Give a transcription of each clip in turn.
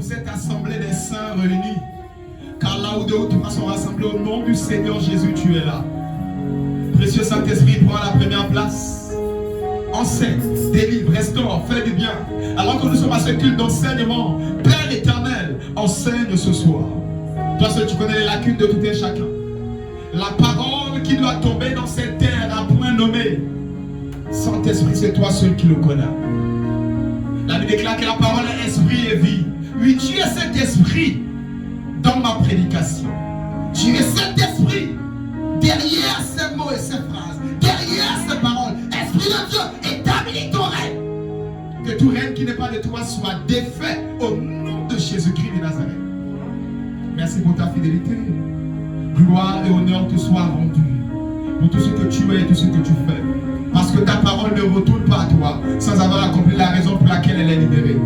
cette assemblée des saints réunis. Car là où deux ou trois sont rassemblés au nom du Seigneur Jésus, tu es là. Précieux Saint-Esprit, prends la première place. Enseigne, délivre, restaure, fais du bien. Alors que nous sommes à ce culte d'enseignement, Père éternel, enseigne ce soir. Toi seul, tu connais les lacunes de tout et chacun. La parole qui doit tomber dans cette terre à point nommé. Saint-Esprit, c'est toi seul qui le connais. La Bible déclare que la parole est esprit et vie. Oui, tu es cet esprit dans ma prédication. Tu es cet esprit derrière ces mots et ces phrases, derrière ces paroles. Esprit de Dieu, établis ton règne. Que tout règne qui n'est pas de toi soit défait au nom de Jésus-Christ de Nazareth. Merci pour ta fidélité. Gloire et honneur te soient rendus pour tout ce que tu es et tout ce que tu fais. Parce que ta parole ne retourne pas à toi sans avoir accompli la raison pour laquelle elle est libérée.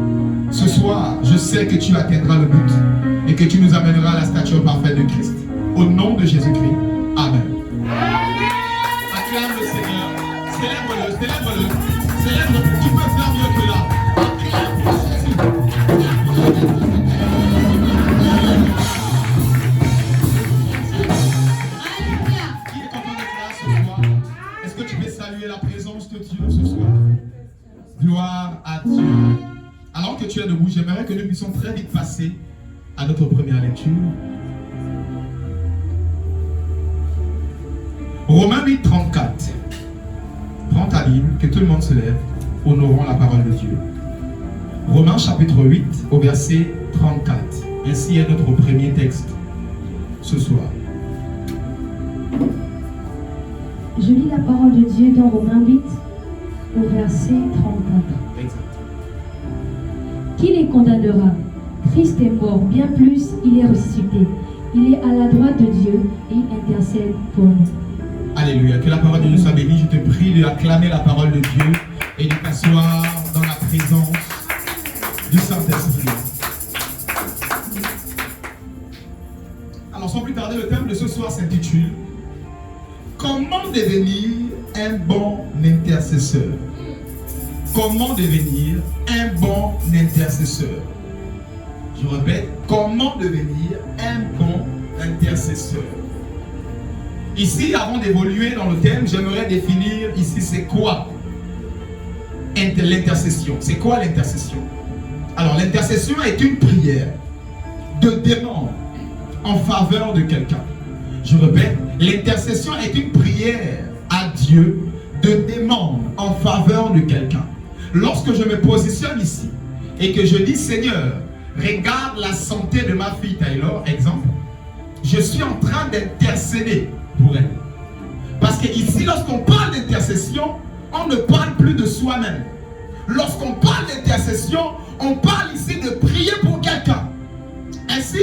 Ce soir, je sais que tu atteindras le but et que tu nous amèneras à la stature parfaite de Christ. Au nom de Jésus-Christ. Amen. Acclame le Seigneur. Célèbre-le, célèbre-le. Célèbre-le. Tu peux faire mieux que là. Acclame Jésus. La présence de Dieu ce soir. Gloire à Dieu. Alors que tu es debout, j'aimerais que nous puissions très vite passer à notre première lecture. Romains 8, 34. Prends ta Bible, que tout le monde se lève, honorons la parole de Dieu. Romains chapitre 8 au verset 34. Ainsi est notre premier texte ce soir. Je lis la parole de Dieu dans Romains 8, au verset 34. Exact. Qui les condamnera? Christ est mort, bien plus, il est ressuscité. Il est à la droite de Dieu et il intercède pour nous. Alléluia. Que la parole de Dieu soit bénie. Je te prie de acclamer la parole de Dieu et de t'asseoir dans la présence du Saint-Esprit. Alors, sans plus tarder, le thème de ce soir s'intitule Comment devenir un bon intercesseur? Comment devenir un bon intercesseur? Je répète, comment devenir un bon intercesseur? Ici, avant d'évoluer dans le thème, j'aimerais définir ici c'est quoi l'intercession. C'est quoi l'intercession? Alors, l'intercession est une prière de demande en faveur de quelqu'un. Je répète, l'intercession est une prière à Dieu de demande en faveur de quelqu'un. Lorsque je me positionne ici et que je dis Seigneur, regarde la santé de ma fille Taylor, exemple, je suis en train d'intercéder pour elle. Parce que ici, lorsqu'on parle d'intercession, on ne parle plus de soi-même. Lorsqu'on parle d'intercession, on parle ici de prier pour quelqu'un. Ainsi,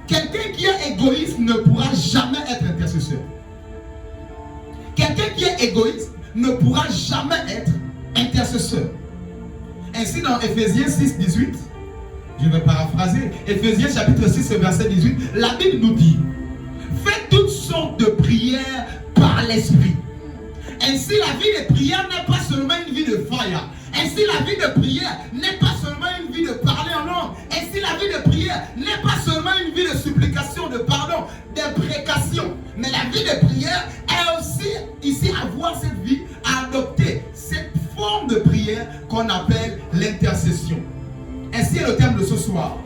quelqu'un qui est égoïste ne pourra jamais être intercesseur. Quelqu'un qui est égoïste ne pourra jamais être intercesseur. Ainsi, dans Ephésiens 6, 18, je vais paraphraser, Ephésiens chapitre 6, verset 18, la Bible nous dit, faites toutes sortes de prières par l'Esprit. Ainsi, la vie de prière n'est pas seulement une vie de fire. Ainsi, la vie de prière n'est pas seulement une vie de parler en langue. Ainsi, la vie de prière n'est pas seulement une vie de supplication, de pardon, d'imprécation. Mais la vie de prière est aussi ici avoir cette vie, à adopter cette forme de prière qu'on appelle l'intercession. Ainsi est le thème de ce soir.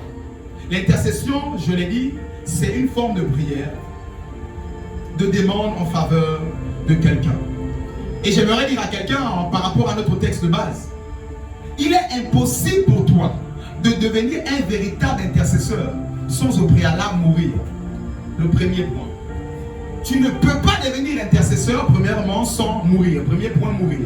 L'intercession, je l'ai dit, c'est une forme de prière, de demande en faveur de quelqu'un. Et j'aimerais dire à quelqu'un par rapport à notre texte de base, il est impossible pour toi de devenir un véritable intercesseur sans au préalable mourir. Le premier point. Tu ne peux pas devenir intercesseur premièrement sans mourir. Premier point, mourir.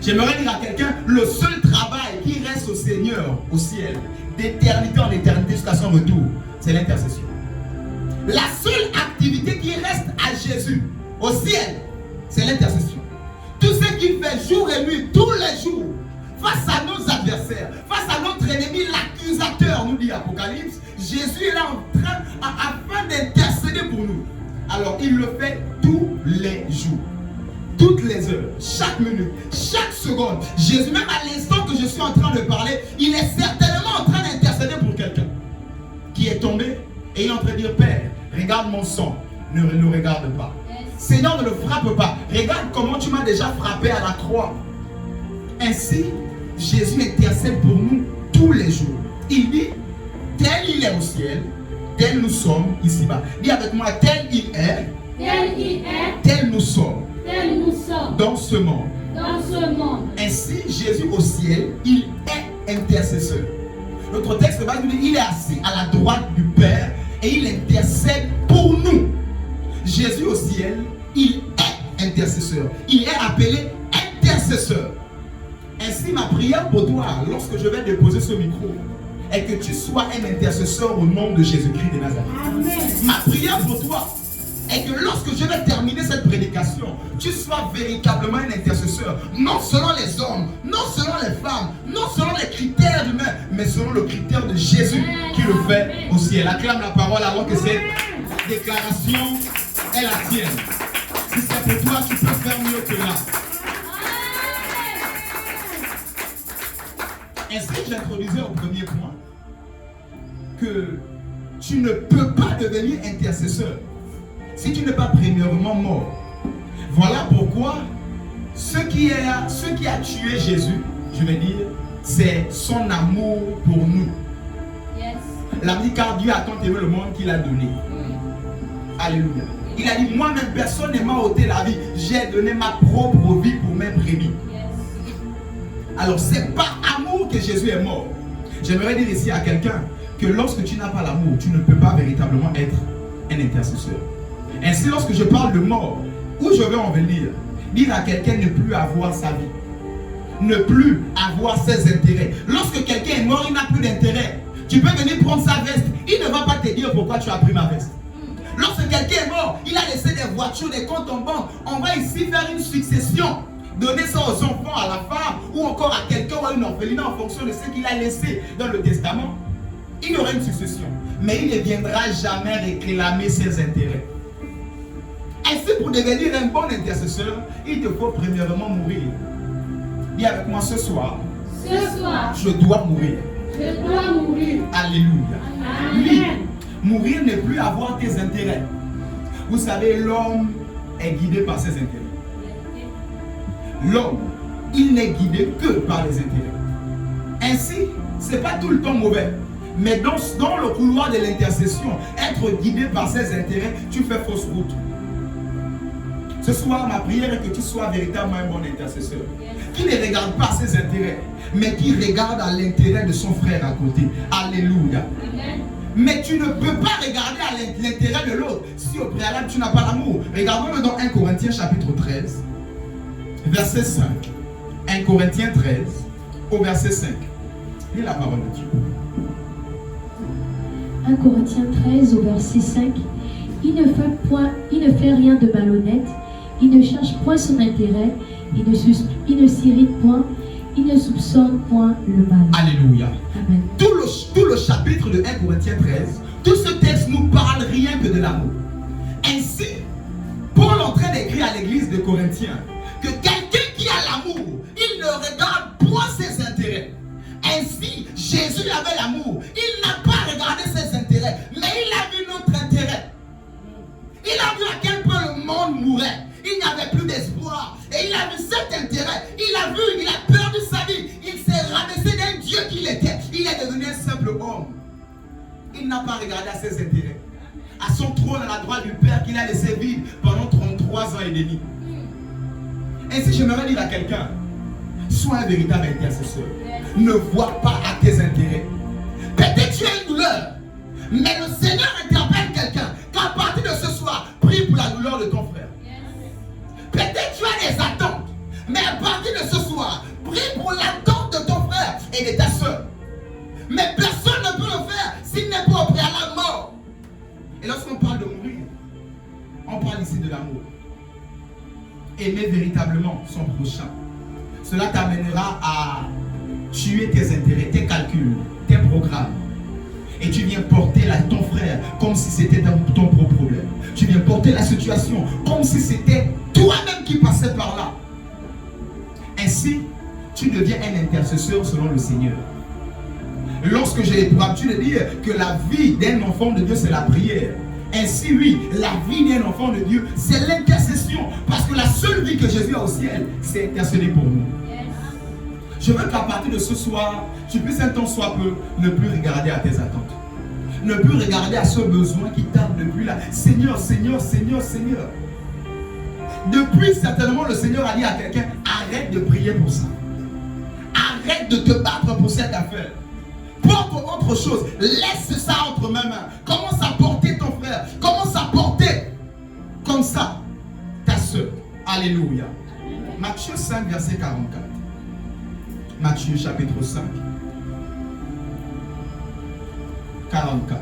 J'aimerais dire à quelqu'un, le seul travail qui reste au Seigneur, au ciel, d'éternité en éternité jusqu'à son retour, c'est l'intercession. La seule activité qui reste à Jésus, au ciel, c'est l'intercession. Tout ce qu'il fait jour et nuit, tous les jours, face à nos adversaires, face à notre ennemi, l'accusateur, nous dit Apocalypse, Jésus est là en train, afin d'intercéder pour nous. Alors il le fait tous les jours, toutes les heures, chaque minute, chaque seconde. Jésus, même à l'instant que je suis en train de parler, il est certainement en train d'intercéder pour quelqu'un. qui est tombé et il est en train de dire, Père, regarde mon sang, ne le regarde pas. Seigneur, ne le frappe pas. Regarde comment tu m'as déjà frappé à la croix. Ainsi, Jésus intercède pour nous tous les jours. Il dit, tel il est au ciel, tel nous sommes ici-bas. Dis avec moi, tel il est, tel nous sommes, dans ce monde. Ainsi, Jésus au ciel, il est intercesseur. Notre texte va nous dire, il est assis à la droite du Père et il intercède pour nous. Jésus au ciel, il est intercesseur. Il est appelé intercesseur. Ainsi, ma prière pour toi, lorsque je vais déposer ce micro, est que tu sois un intercesseur au nom de Jésus-Christ de Nazareth. Amen. Ma prière pour toi est que lorsque je vais terminer cette prédication, tu sois véritablement un intercesseur, non selon les hommes, non selon les femmes, non selon les critères humains, mais selon le critère de Jésus qui le fait au ciel. Acclame la parole alors que cette déclaration est la tienne. Si c'est pour toi, tu peux faire mieux que là. Ainsi, j'introduisais au premier point que tu ne peux pas devenir intercesseur si tu n'es pas premièrement mort. Voilà pourquoi ce qui a tué Jésus, je vais dire, c'est son amour pour nous. Yes. La vie car Dieu a tant aimé le monde qu'il a donné. Alléluia. Il a dit, moi-même, personne ne m'a ôté la vie. J'ai donné ma propre vie pour mes brebis. Yes. Alors, c'est par amour que Jésus est mort. J'aimerais dire ici à quelqu'un que lorsque tu n'as pas l'amour, tu ne peux pas véritablement être un intercesseur. Ainsi, lorsque je parle de mort, où je vais en venir, dire à quelqu'un ne plus avoir sa vie, ne plus avoir ses intérêts. Lorsque quelqu'un est mort, il n'a plus d'intérêt. Tu peux venir prendre sa veste, il ne va pas te dire pourquoi tu as pris ma veste. Lorsque quelqu'un est mort, il a laissé des voitures, des comptes en banque. On va ici faire une succession. Donner ça aux enfants, à la femme, ou encore à quelqu'un ou à une orpheline en fonction de ce qu'il a laissé dans le testament. Il y aura une succession, mais il ne viendra jamais réclamer ses intérêts. Ainsi, pour devenir un bon intercesseur, il te faut premièrement mourir. Dis avec moi ce soir, je dois mourir. Alléluia. Oui, mourir n'est plus avoir tes intérêts. Vous savez, l'homme est guidé par ses intérêts. L'homme, il n'est guidé que par les intérêts. Ainsi, ce n'est pas tout le temps mauvais. Mais dans le couloir de l'intercession, être guidé par ses intérêts, tu fais fausse route. Ce soir, ma prière est que tu sois véritablement un bon intercesseur. Qui ne regarde pas ses intérêts, mais qui regarde à l'intérêt de son frère à côté. Alléluia. Amen. Mais tu ne peux pas regarder à l'intérêt de l'autre si au préalable tu n'as pas l'amour. Regardons-le dans 1 Corinthiens chapitre 13, verset 5. 1 Corinthiens 13, au verset 5. Lis la parole de Dieu. 1 Corinthiens 13 au verset 5. Il ne fait rien de malhonnête, il ne cherche point son intérêt, il ne s'irrite point, il ne soupçonne point le mal. Alléluia. Amen. Tout le chapitre de 1 Corinthiens 13, tout ce texte nous parle rien que de l'amour. Ainsi, Paul est en train d'écrire à l'église de Corinthiens que quelqu'un qui a l'amour, il ne regarde point ses intérêts. Ainsi, Jésus avait l'amour. Il n'a pas regardé ses intérêts, mais il a vu notre intérêt. Il a vu à quel point le monde mourait. Il n'y avait plus d'espoir. Et il a vu cet intérêt. Il a perdu sa vie. Il s'est rabaissé d'un Dieu qu'il était. Il est devenu un simple homme. Il n'a pas regardé à ses intérêts. À son trône à la droite du Père qu'il a laissé vivre pendant 33 ans et demi. Ainsi, j'aimerais dire à quelqu'un, sois un véritable intercesseur. Ne vois pas à tes intérêts. Peut-être tu as une douleur, mais le Seigneur interpelle quelqu'un qu'à partir de ce soir, prie pour la douleur de ton frère. Peut-être tu as des attentes, mais à partir de ce soir, prie pour l'attente de ton frère et de ta soeur. Mais personne ne peut le faire s'il n'est pas au préalable mort. Et lorsqu'on parle de mourir, on parle ici de l'amour. Aimer véritablement son prochain. Cela t'amènera à tuer tes intérêts, tes calculs, tes programmes. Et tu viens porter ton frère comme si c'était ton propre problème. Tu viens porter la situation comme si c'était toi-même qui passais par là. Ainsi, tu deviens un intercesseur selon le Seigneur. Lorsque j'ai pour habitude de dire que la vie d'un enfant de Dieu, c'est la prière. Ainsi, oui, la vie d'un enfant de Dieu, c'est l'intercession. Parce que la seule vie que Jésus a au ciel, c'est intercéder pour nous. Je veux qu'à partir de ce soir, tu puisses un temps soit peu ne plus regarder à tes attentes. Ne plus regarder à ce besoin qui tarde depuis là. Seigneur, Seigneur, Seigneur, Seigneur. Depuis, certainement, le Seigneur a dit à quelqu'un, arrête de prier pour ça. Arrête de te battre pour cette affaire. Porte autre chose. Laisse ça entre mes mains. Commence à porter ton frère. Commence à porter comme ça ta soeur. Alléluia. Matthieu 5, verset 44. Matthieu chapitre 5. 44.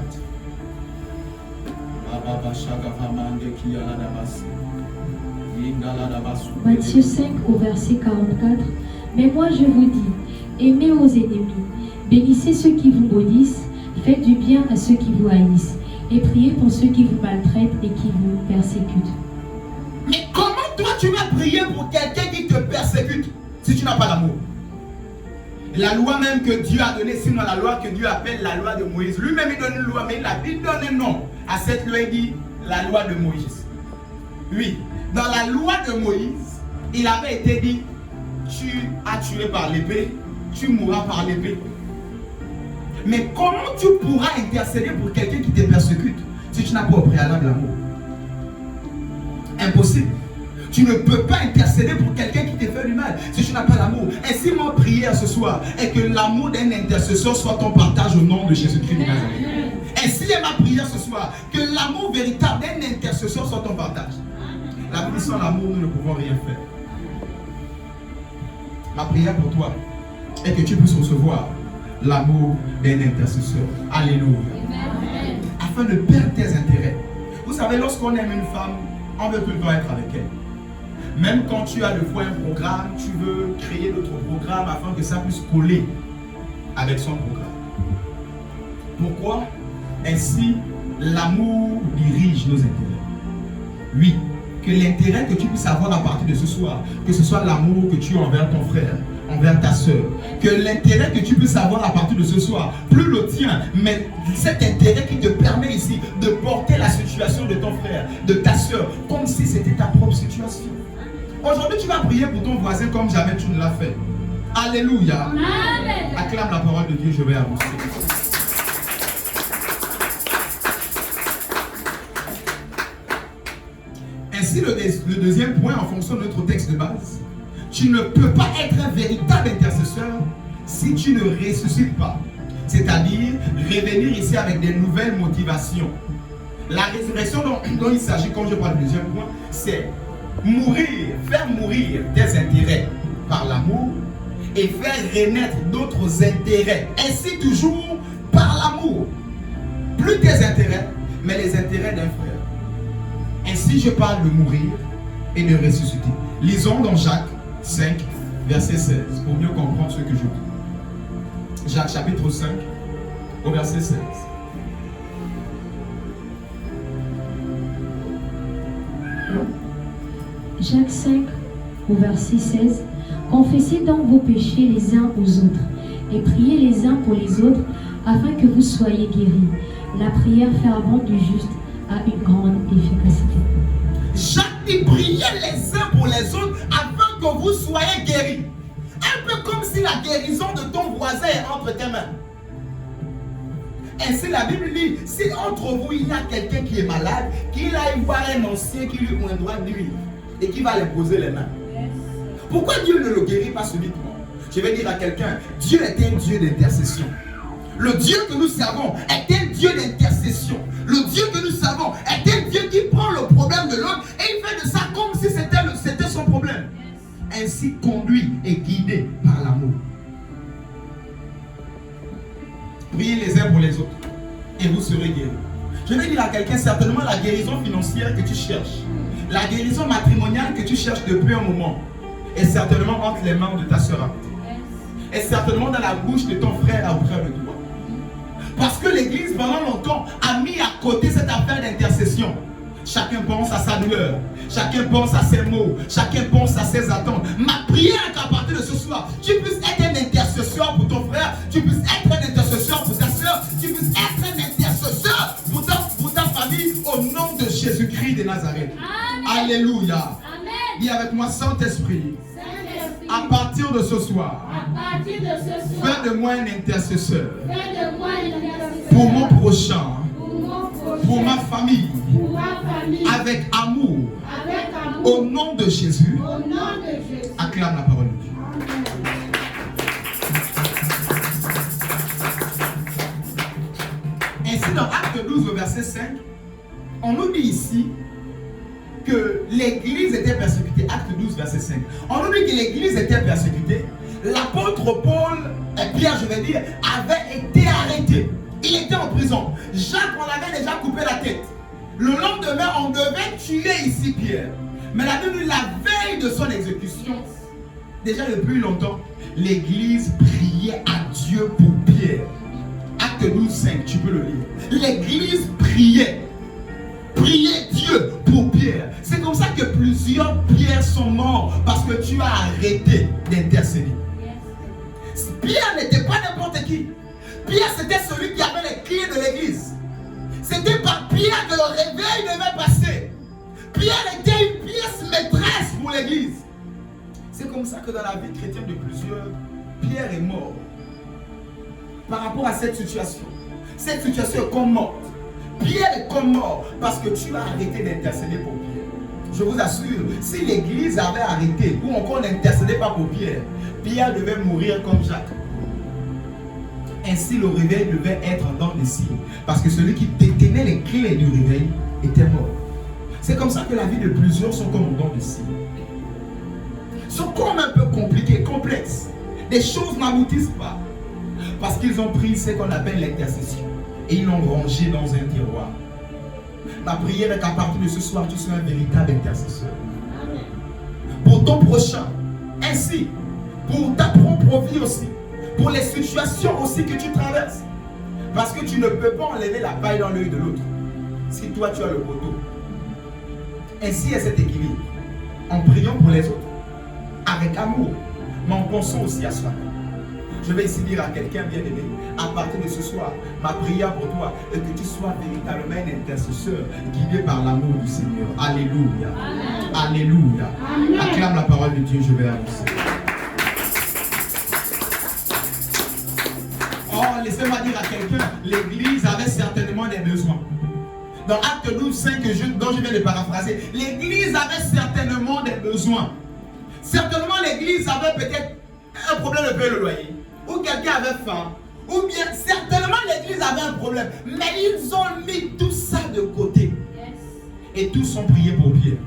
Matthieu 5 au verset 44. Mais moi je vous dis, aimez vos ennemis, bénissez ceux qui vous maudissent, faites du bien à ceux qui vous haïssent, et priez pour ceux qui vous maltraitent et qui vous persécutent. Mais comment toi tu vas prier pour quelqu'un qui te persécute si tu n'as pas l'amour? La loi même que Dieu a donnée, sinon la loi que Dieu appelle la loi de Moïse. Lui-même il donne une loi, mais la Bible donne un nom à cette loi, il dit la loi de Moïse. Oui, dans la loi de Moïse, il avait été dit, tu as tué par l'épée, tu mourras par l'épée. Mais comment tu pourras intercéder pour quelqu'un qui te persécute si tu n'as pas au préalable l'amour? Impossible. Tu ne peux pas intercéder pour quelqu'un qui te fait du mal si tu n'as pas l'amour. Et si ma prière ce soir est que l'amour d'un intercesseur soit ton partage au nom de Jésus-Christ de Nazareth. Et si ma prière ce soir, que l'amour véritable d'un intercesseur soit ton partage. La vie sans l'amour, nous ne pouvons rien faire. Ma prière pour toi est que tu puisses recevoir l'amour d'un intercesseur. Alléluia. Afin de perdre tes intérêts. Vous savez, lorsqu'on aime une femme, on veut tout le temps être avec elle. Même quand tu as le fois un programme, tu veux créer d'autres programmes afin que ça puisse coller avec son programme. Pourquoi? Ainsi, l'amour dirige nos intérêts. Oui, que l'intérêt que tu puisses avoir à partir de ce soir, que ce soit l'amour que tu as envers ton frère, envers ta soeur, que l'intérêt que tu puisses avoir à partir de ce soir, plus le tien, mais cet intérêt qui te permet ici de porter la situation de ton frère, de ta soeur, comme si c'était ta propre situation. Aujourd'hui, tu vas prier pour ton voisin comme jamais tu ne l'as fait. Alléluia. Amen. Acclame la parole de Dieu, je vais avancer. Ainsi, le deuxième point, en fonction de notre texte de base, tu ne peux pas être un véritable intercesseur si tu ne ressuscites pas. C'est-à-dire, revenir ici avec des nouvelles motivations. La résurrection dont il s'agit, quand je parle du deuxième point, c'est mourir, faire mourir tes intérêts par l'amour et faire renaître d'autres intérêts. Ainsi toujours par l'amour. Plus tes intérêts, mais les intérêts d'un frère. Ainsi je parle de mourir et de ressusciter. Lisons dans Jacques 5, verset 16, pour mieux comprendre ce que je dis. Jacques chapitre 5, au verset 16. Jacques 5, au verset 16. Confessez donc vos péchés les uns aux autres et priez les uns pour les autres afin que vous soyez guéris. La prière fervente du juste a une grande efficacité. Jacques dit priez les uns pour les autres afin que vous soyez guéris. Un peu comme si la guérison de ton voisin est entre tes mains. Ainsi la Bible dit, si entre vous il y a quelqu'un qui est malade, qu'il aille voir un ancien qui lui oindra de l'huile et qui va lui poser les mains. Pourquoi Dieu ne le guérit pas subitement? Je vais dire à quelqu'un, Dieu est un Dieu d'intercession. Le Dieu que nous servons est un Dieu d'intercession. Le Dieu que nous servons est un Dieu qui prend le problème de l'autre et il fait de ça comme si c'était son problème. Ainsi conduit et guidé par l'amour. Priez les uns pour les autres et vous serez guéris. Je vais dire à quelqu'un, certainement la guérison financière que tu cherches, la guérison matrimoniale que tu cherches depuis un moment, est certainement entre les mains de ta soeur, est certainement dans la bouche de ton frère auprès de toi. Parce que l'Église pendant longtemps a mis à côté cette affaire d'intercession. Chacun pense à sa douleur, chacun pense à ses mots, chacun pense à ses attentes. Ma prière est qu'à partir de ce soir, tu puisses être un intercesseur pour ton frère, tu puisses être un intercesseur de Nazareth. Amen. Alléluia. Amen. Dis avec moi, Saint-Esprit, Saint-Esprit, à partir de ce soir, à partir de ce soir, fais de moi un intercesseur fais de moi un intercesseur pour mon prochain, pour mon prochain, pour ma famille, pour ma famille, avec amour. avec amour, Au nom de Jésus, au nom de Jésus. acclame la parole de Dieu. Amen. Ainsi, dans Acte 12, au verset 5, on nous dit ici que l'église était persécutée. Acte 12, verset 5. On nous dit que l'église était persécutée. L'apôtre Paul, et Pierre, je vais dire, avait été arrêté. Il était en prison. Jacques, on avait déjà coupé la tête. Le lendemain, on devait tuer ici Pierre. Mais la Bible dit, la veille de son exécution, déjà depuis longtemps, l'église priait à Dieu pour Pierre. Acte 12, 5, tu peux le lire. L'église priait. Priez Dieu pour Pierre. C'est comme ça que plusieurs Pierres sont morts parce que tu as arrêté d'intercéder. Pierre n'était pas n'importe qui. Pierre, c'était celui qui avait les clés de l'église. C'était par Pierre que le réveil devait passer. Pierre était une pièce maîtresse pour l'église. C'est comme ça que dans la vie chrétienne de plusieurs, Pierre est mort. Par rapport à cette situation. Cette situation est comme morte. Pierre est comme mort parce que tu as arrêté d'intercéder pour Pierre. Je vous assure, si l'église avait arrêté ou encore n'intercédait pas pour Pierre, Pierre devait mourir comme Jacques. Ainsi, le réveil devait être en dents de scie parce que celui qui détenait les clés du réveil était mort. C'est comme ça que la vie de plusieurs sont comme en dents de scie. Sont comme un peu compliquées, complexes. Des choses n'aboutissent pas parce qu'ils ont pris ce qu'on appelle l'intercession. Et ils l'ont rangé dans un tiroir. Ma prière est qu'à partir de ce soir, tu sois un véritable intercesseur. Amen. Pour ton prochain, ainsi, pour ta propre vie aussi, pour les situations aussi que tu traverses. Parce que tu ne peux pas enlever la paille dans l'œil de l'autre. Si toi tu as le poteau. Ainsi il y a cet équilibre. En priant pour les autres, avec amour, mais en pensant aussi à soi. Je vais ici dire à quelqu'un bien aimé, à partir de ce soir, ma prière pour toi est que tu sois véritablement un intercesseur guidé par l'amour du Seigneur. Alléluia. Amen. Alléluia. Amen. Acclame la parole de Dieu, je vais annoncer. Oh, laissez-moi dire à quelqu'un, l'église avait certainement des besoins. Dans Acte 12, 5, dont je viens de paraphraser, l'église avait certainement des besoins. Certainement, l'église avait peut-être un problème de payer le loyer. Ou quelqu'un avait faim. Ou bien, certainement, l'église avait un problème. Mais ils ont mis tout ça de côté. Et tous ont prié pour Pierre.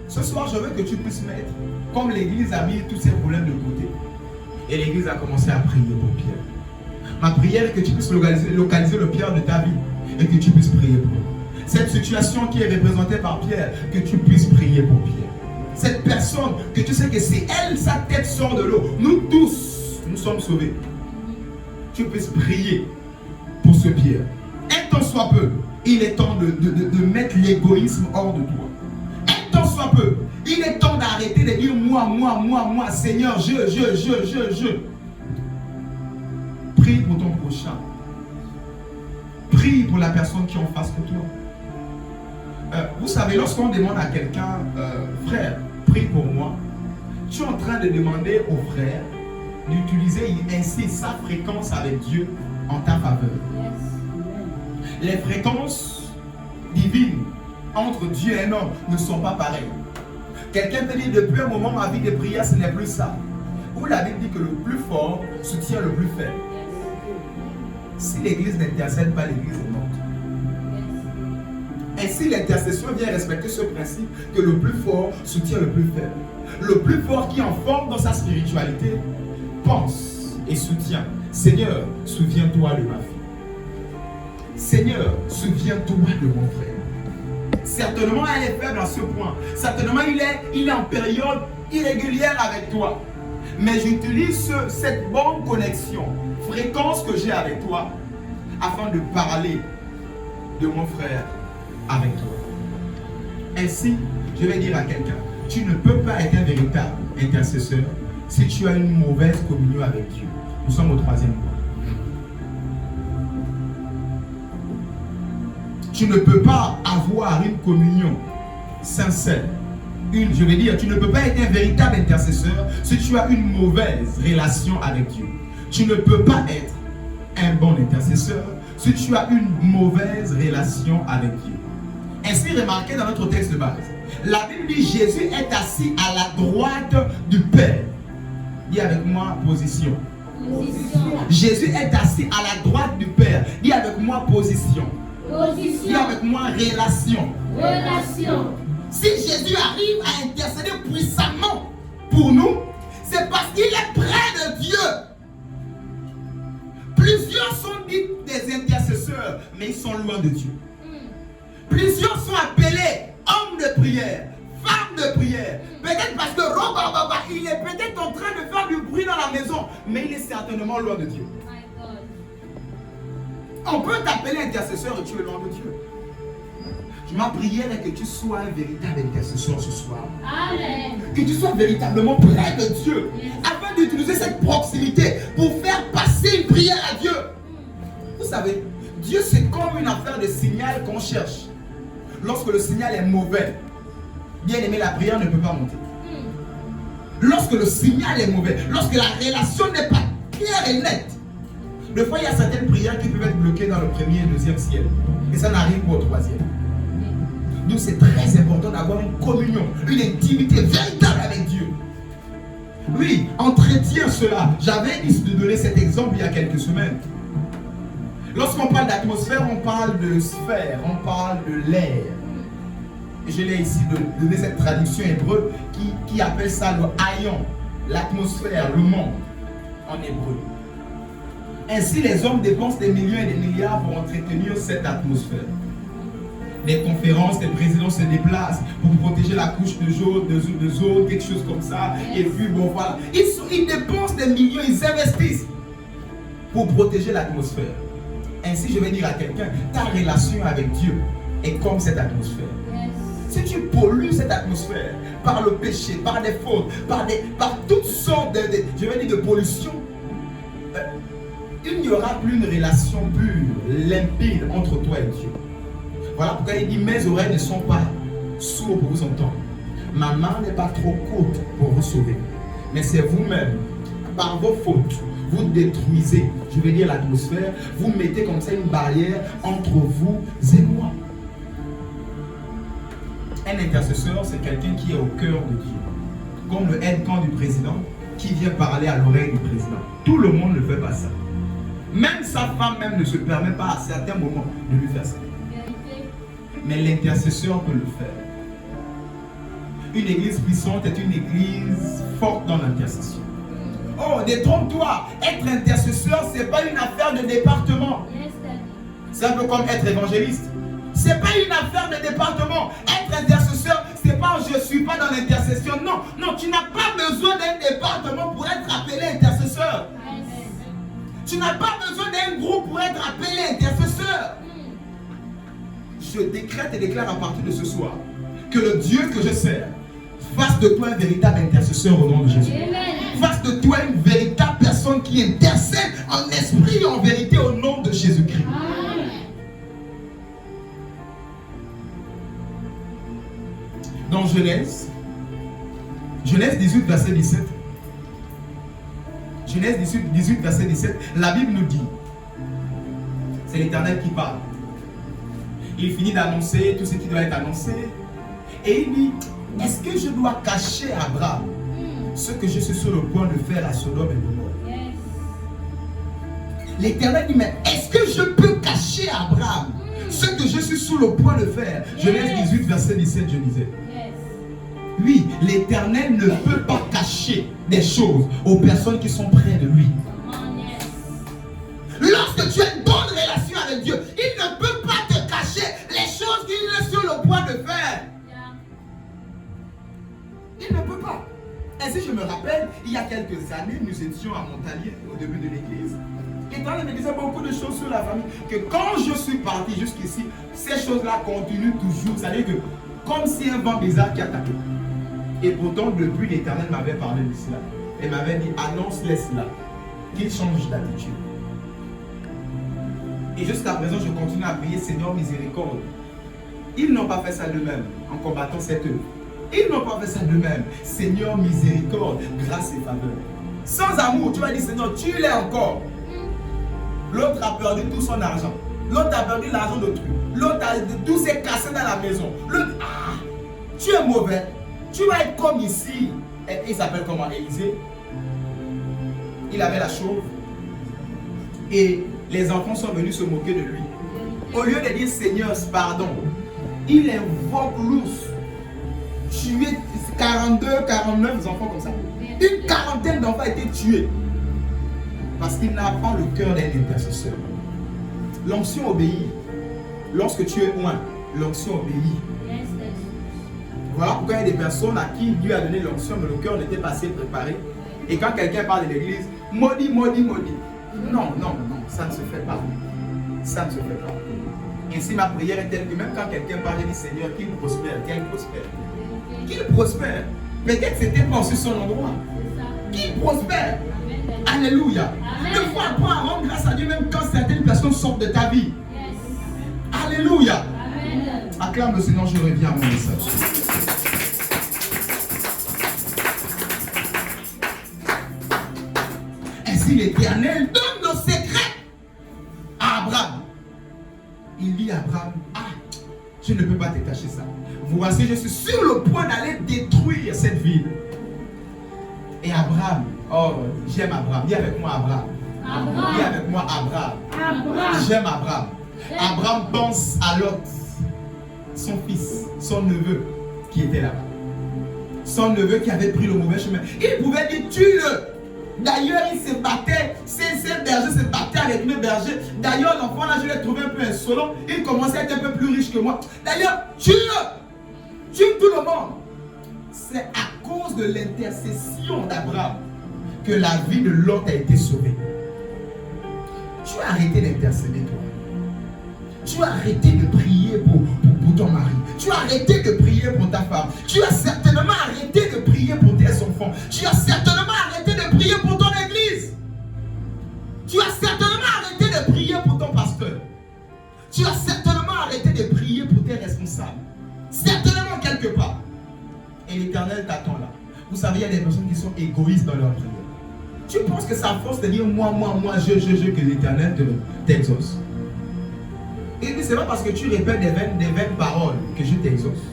Ce soir, je veux que tu puisses mettre, comme l'église a mis tous ces problèmes de côté. Et l'église a commencé à prier pour Pierre. Ma prière est que tu puisses localiser le Pierre de ta vie. Et que tu puisses prier pour lui. Cette situation qui est représentée par Pierre, que tu puisses prier pour Pierre. Cette personne, que tu sais que si elle, sa tête sort de l'eau, nous tous, nous sommes sauvés. Tu puisses prier pour ce Pierre. Un temps soit peu, il est temps de mettre l'égoïsme hors de toi. Un temps soit peu, il est temps d'arrêter de dire moi, Seigneur, je. Prie pour ton prochain. Prie pour la personne qui est en face de toi. Vous savez, lorsqu'on demande à quelqu'un, frère, prie pour moi, tu es en train de demander au frère d'utiliser ainsi sa fréquence avec Dieu en ta faveur. Les fréquences divines entre Dieu et un homme ne sont pas pareilles. Quelqu'un peut dire, depuis un moment, ma vie de prière, ce n'est plus ça. Où la Bible dit que le plus fort soutient le plus faible. Si l'église n'intercède pas, l'église est morte. Ainsi, l'intercession vient respecter ce principe que le plus fort soutient le plus faible. Le plus fort qui en forme dans sa spiritualité pense et soutient. Seigneur, souviens-toi de ma fille. Seigneur, souviens-toi de mon frère. Certainement, elle est faible à ce point. Certainement, il est en période irrégulière avec toi. Mais j'utilise cette bonne connexion, fréquence que j'ai avec toi, afin de parler de mon frère avec toi. Ainsi, je vais dire à quelqu'un, tu ne peux pas être un véritable intercesseur si tu as une mauvaise communion avec Dieu. Nous sommes au 3e point. tu ne peux pas avoir une communion sincère. Tu ne peux pas être un véritable intercesseur si tu as une mauvaise relation avec Dieu. Tu ne peux pas être un bon intercesseur si tu as une mauvaise relation avec Dieu. Ainsi, remarquez dans notre texte de base, la Bible dit Jésus est assis à la droite du Père. Dis avec moi position. Jésus est assis à la droite du Père. Dis avec moi position. Dis avec moi relation. Si Jésus arrive à intercéder puissamment pour nous, c'est parce qu'il est près de Dieu. Plusieurs sont dits des intercesseurs, mais ils sont loin de Dieu. Plusieurs sont appelés hommes de prière, femmes de prière. Peut-être parce que il est peut-être en train de faire du bruit dans la maison, mais il est certainement loin de Dieu. On peut t'appeler intercesseur et tu es loin de Dieu. Ma prière est que tu sois un véritable intercesseur ce soir. Amen. Que tu sois véritablement près de Dieu. Afin d'utiliser cette proximité pour faire passer une prière à Dieu. Vous savez, Dieu c'est comme une affaire de signal qu'on cherche. Lorsque le signal est mauvais, bien aimé, la prière ne peut pas monter. Lorsque le signal est mauvais, lorsque la relation n'est pas claire et nette, des fois il y a certaines prières qui peuvent être bloquées dans le premier et deuxième ciel. Et ça n'arrive qu'au troisième. Donc c'est très important d'avoir une communion, une intimité véritable avec Dieu. Oui, entretiens cela. J'avais décidé de donner cet exemple il y a quelques semaines. Lorsqu'on parle d'atmosphère, on parle de sphère, on parle de l'air. Et je l'ai ici donné cette traduction hébreu qui appelle ça le hayon, l'atmosphère, le monde en hébreu. Ainsi, les hommes dépensent des millions et des milliards pour entretenir cette atmosphère. Les conférences, les présidents se déplacent pour protéger la couche de zone, quelque chose comme ça. Et puis bon voilà. Ils dépensent des millions, ils investissent pour protéger l'atmosphère. Ainsi, je vais dire à quelqu'un, ta relation avec Dieu est comme cette atmosphère. Si tu pollues cette atmosphère par le péché, par des fautes, par toutes sortes de pollution, il n'y aura plus une relation pure, limpide entre toi et Dieu. Voilà pourquoi il dit, mes oreilles ne sont pas sourdes pour vous entendre. Ma main n'est pas trop courte pour vous sauver. Mais c'est vous-même, par vos fautes, vous détruisez, je vais dire l'atmosphère, vous mettez comme ça une barrière entre vous et moi. Un intercesseur, c'est quelqu'un qui est au cœur de Dieu. Comme le aide-camp du président qui vient parler à l'oreille du président. Tout le monde ne fait pas ça. Même sa femme même ne se permet pas à certains moments de lui faire ça. Mais l'intercesseur peut le faire. Une église puissante est une église forte dans l'intercession. Oh, détrompe-toi, être intercesseur, ce n'est pas une affaire de département. C'est un peu comme être évangéliste. Ce n'est pas une affaire de département. Être intercesseur, ce n'est pas je ne suis pas dans l'intercession. Non, non, tu n'as pas besoin d'un département pour être appelé intercesseur. Tu n'as pas besoin d'un groupe pour être appelé intercesseur. Je décrète et déclare à partir de ce soir que le Dieu que je sers fasse de toi un véritable intercesseur au nom de Jésus. Fasse de toi une véritable personne qui intercède en esprit et en vérité au nom de Jésus-Christ. Dans Genèse 18, verset 17. Genèse 18, verset 17, la Bible nous dit, c'est l'Éternel qui parle. Il finit d'annoncer tout ce qui doit être annoncé. Et il dit, est-ce que je dois cacher à Abraham ce que je suis sur le point de faire à Sodome et Gomorrhe? L'Éternel dit, mais est-ce que je peux cacher à Abraham ce que je suis sur le point de faire? Genèse 18, verset 17, je disais. Oui, l'Éternel ne peut pas cacher des choses aux personnes qui sont près de lui. Lorsque tu as une bonne relation avec Dieu, il ne peut pas te cacher les choses qu'il est sur le point de faire. Il ne peut pas. Ainsi, je me rappelle, il y a quelques années, nous étions à Montalier, au début de l'église. Et quand il me disait beaucoup de choses sur la famille, que quand je suis parti jusqu'ici, ces choses-là continuent toujours. C'est-à-dire que, comme si un vent bizarre qui a tapé. Et pourtant, depuis, l'Éternel m'avait parlé de cela. Et m'avait dit, annonce-les cela, qu'il change d'attitude. Et jusqu'à présent, je continue à prier, Seigneur, miséricorde. Ils n'ont pas fait ça d'eux-mêmes en combattant cette œuvre. Ils n'ont pas fait ça d'eux-mêmes. Seigneur, miséricorde, grâce et faveur. Sans amour, tu vas dire, Seigneur, tu l'es encore. L'autre a perdu tout son argent. L'autre a perdu l'argent d'autrui. L'autre a tout s'est cassé dans la maison. L'autre, tu es mauvais. Tu vas être comme ici. Et il s'appelle comment? Élisée. Il avait la chauve. Et les enfants sont venus se moquer de lui. Au lieu de dire Seigneur, pardon, il invoque l'ours. Tué 42, 49 enfants comme ça. Une quarantaine d'enfants a été tués. Parce qu'il n'a pas le cœur d'un intercesseur. L'onction obéit. Lorsque tu es loin, l'onction obéit. Voilà pourquoi il y a des personnes à qui Dieu a donné l'onction, mais le cœur n'était pas assez préparé. Et quand quelqu'un parle de l'église, maudit, maudit, maudit. Non, non, non, ça ne se fait pas. Ça ne se fait pas. Ainsi, ma prière est telle que même quand quelqu'un parle, je dis Seigneur, qu'il prospère, qu'il prospère. Qu'il prospère. Peut-être c'était pas aussi son endroit. Qu'il prospère. Alléluia. Des fois, apprends à rendre grâce à Dieu même quand certaines personnes sortent de ta vie. Alléluia. Acclame le Seigneur, je reviens à mon message. Ainsi l'Éternel donne nos secrets à Abraham. Il dit à Abraham, je ne peux pas te cacher ça. Voici, je suis sur le point d'aller détruire cette ville. Et Abraham, j'aime Abraham. Dis avec moi Abraham. Dis avec moi Abraham. J'aime Abraham. Abraham pense à Lot, son fils, son neveu qui était là-bas. Son neveu qui avait pris le mauvais chemin. Il pouvait dire tue-le. D'ailleurs, il se battait, ces bergers se battaient avec mes bergers. D'ailleurs, l'enfant là, je l'ai trouvé un peu insolent. Il commençait à être un peu plus riche que moi. D'ailleurs, tue-le. Tue tout le monde. C'est à cause de l'intercession d'Abraham que la vie de Lot a été sauvée. Tu as arrêté d'intercéder, toi. Tu as arrêté de prier pour ton mari. Tu as arrêté de prier pour ta femme. Tu as certainement arrêté de prier pour tes enfants. Tu as certainement arrêté de prier pour ton église. Tu as certainement arrêté de prier pour ton pasteur. Tu as certainement arrêté de prier pour tes responsables. Certainement quelque part. Et l'Éternel t'attend là. Vous savez, il y a des personnes qui sont égoïstes dans leur prière. Tu penses que c'est à force de dire moi, je, que l'Éternel t'exauce. Il dit, c'est pas parce que tu répètes des vaines paroles que je t'exauce.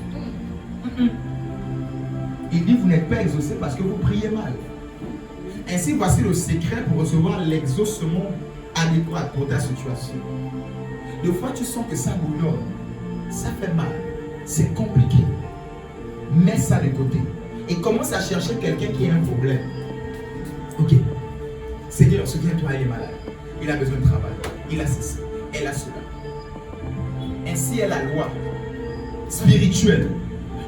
Il dit, vous n'êtes pas exaucé parce que vous priez mal. Ainsi, voici le secret pour recevoir l'exaucement adéquat pour ta situation. Des fois, tu sens que ça bouillonne, ça fait mal, c'est compliqué. Mets ça de côté et commence à chercher quelqu'un qui a un problème. Ok, Seigneur, souviens-toi, il est malade, il a besoin de travail, il a ceci, elle a cela. Ainsi est la loi spirituelle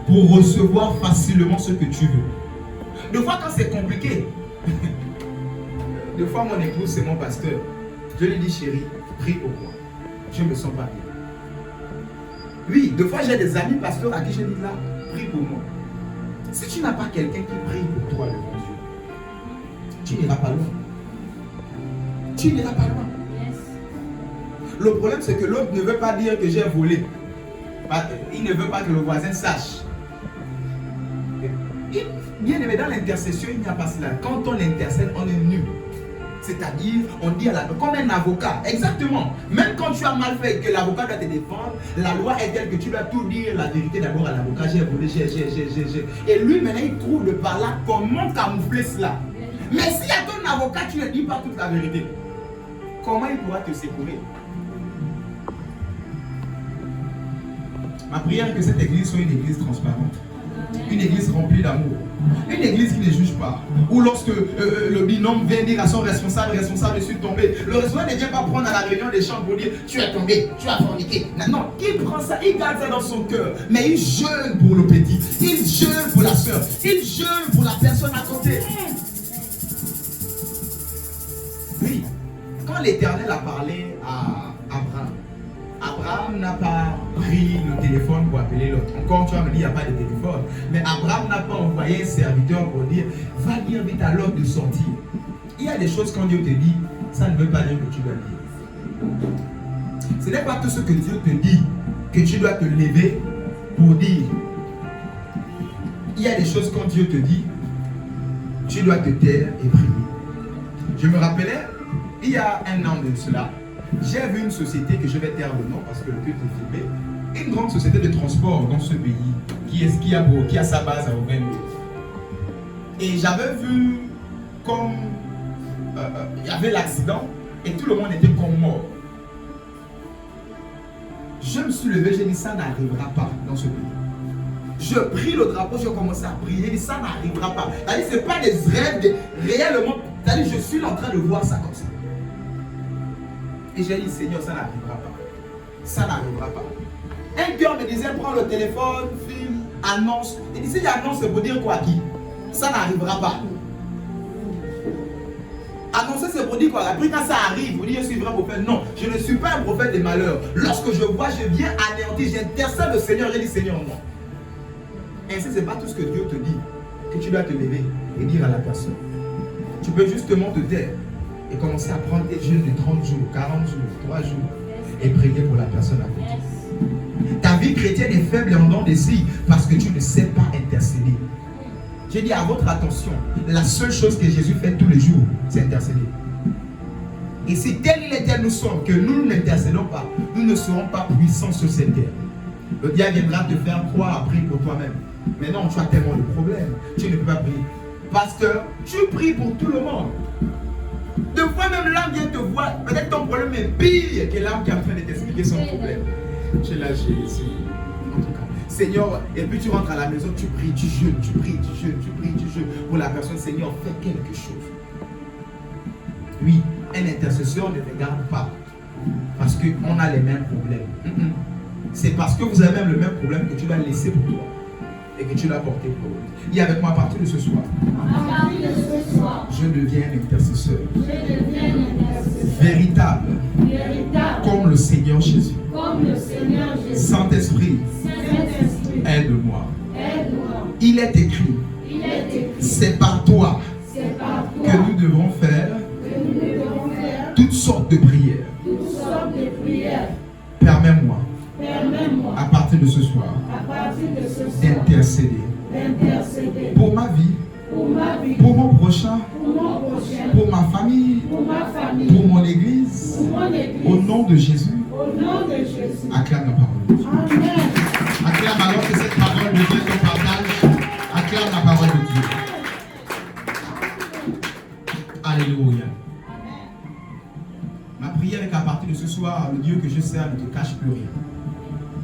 pour recevoir facilement ce que tu veux. Des fois, quand c'est compliqué, des fois, mon épouse, c'est mon pasteur. Je lui dis, chérie, prie pour moi. Je ne me sens pas bien. Oui, des fois, j'ai des amis pasteurs à qui je dis là, prie pour moi. Si tu n'as pas quelqu'un qui prie pour toi, le bon Dieu, tu n'iras pas loin. Tu n'iras pas loin. Le problème, c'est que l'autre ne veut pas dire que j'ai volé. Il ne veut pas que le voisin sache. Bien aimé, dans l'intercession, il n'y a pas cela. Quand on intercède, on est nul. C'est-à-dire, on dit à la comme un avocat. Exactement. Même quand tu as mal fait et que l'avocat doit te défendre, la loi est telle que tu dois tout dire la vérité d'abord à l'avocat. J'ai volé, j'ai. Et lui, maintenant, il trouve de par là comment camoufler cela. Mais si à ton avocat, tu ne dis pas toute la vérité, comment il pourra te secourir? Ma prière est que cette église soit une église transparente, une église remplie d'amour, une église qui ne juge pas. Ou lorsque le binôme vient dire à son responsable, je suis tombé, le responsable ne vient pas prendre à la réunion des chambres pour dire tu es tombé, tu as forniqué. Non, il prend ça, il garde ça dans son cœur, mais il jeûne pour le petit, il jeûne pour la soeur, il jeûne pour la personne à côté. Oui, quand l'Éternel a parlé à Abraham, Abraham n'a pas pris le téléphone pour appeler l'autre. Encore, tu vas me dire, il n'y a pas de téléphone. Mais Abraham n'a pas envoyé un serviteur pour dire, va dire vite à l'autre de sortir. Il y a des choses quand Dieu te dit, ça ne veut pas dire que tu dois dire. Ce n'est pas tout ce que Dieu te dit que tu dois te lever pour dire. Il y a des choses quand Dieu te dit, tu dois te taire et prier. Je me rappelais, il y a un an de cela, j'ai vu une société que je vais taire le nom parce que le culte est filmé, une grande société de transport dans ce pays qui a sa base à Auvergne. Et j'avais vu comme il y avait l'accident et tout le monde était comme mort. Je me suis levé, j'ai dit ça n'arrivera pas dans ce pays. Je prie le drapeau, je commence à prier, j'ai dit ça n'arrivera pas. C'est-à-dire ce n'est pas des rêves, réellement, c'est-à-dire je suis en train de voir ça comme ça. Et j'ai dit Seigneur, ça n'arrivera pas. Ça n'arrivera pas. Un cœur me disait prends le téléphone, filme, annonce. Il dit si j'annonce, c'est pour dire quoi à qui? Ça n'arrivera pas. Annoncer, c'est pour dire quoi? Après, quand ça arrive, vous dites je suis vrai prophète. Non, je ne suis pas un prophète des malheurs. Lorsque je vois, je viens anéantir, j'intercède le Seigneur, je dis Seigneur, non. Ainsi, ce n'est pas tout ce que Dieu te dit que tu dois te lever et dire à la personne. Tu peux justement te taire et commencer à prendre tes jeûnes de 30 jours, 40 jours, 3 jours et prier pour la personne à côté. Ta vie chrétienne est faible et en dents des cils parce que tu ne sais pas intercéder. J'ai dit à votre attention, la seule chose que Jésus fait tous les jours, c'est intercéder. Et si tel il est tel nous sommes, que nous n'intercédons pas, nous ne serons pas puissants sur cette terre. Le diable viendra te faire croire à prier pour toi-même. Mais non, tu as tellement de problèmes, tu ne peux pas prier. Pasteur, tu pries pour tout le monde. De fois même l'âme vient te voir, peut-être ton problème est pire que l'âme qui est en train de t'expliquer son problème. Tu l'as ici. En tout cas, Seigneur, et puis tu rentres à la maison, tu pries, tu jeûnes, tu pries, tu jeûnes, tu pries, tu jeûnes. Pour la personne, Seigneur, fais quelque chose. Oui, un intercesseur ne regarde pas parce qu'on a les mêmes problèmes. C'est parce que vous avez même le même problème que tu dois laisser pour toi et que tu dois porter pour l'autre. Dis avec moi à partir de ce soir. À partir de ce soir, Je deviens un intercesseur. je deviens un intercesseur. Véritable. Véritable. Comme le Seigneur Jésus. Comme le Seigneur Jésus. Saint-Esprit, Saint-Esprit, aide-moi. aide-moi. Il est écrit. Il est écrit. C'est par toi C'est par que toi nous devons faire que nous devons faire toutes sortes de prières. toutes sortes de prières. Permets-moi, Permets-moi, à partir de ce soir, à partir de ce soir, d'intercéder d'intercéder pour ma vie, pour ma vie, pour mon prochain, pour mon prochain, pour ma famille, pour ma famille, pour mon église. pour mon église. Au nom de Jésus, Au nom de Jésus. acclame la parole de Dieu. Amen. Acclame alors que cette parole devient ton partage. Acclame la parole de Dieu. Alléluia. Ma prière est qu'à partir de ce soir, le Dieu que je sers ne te cache plus rien.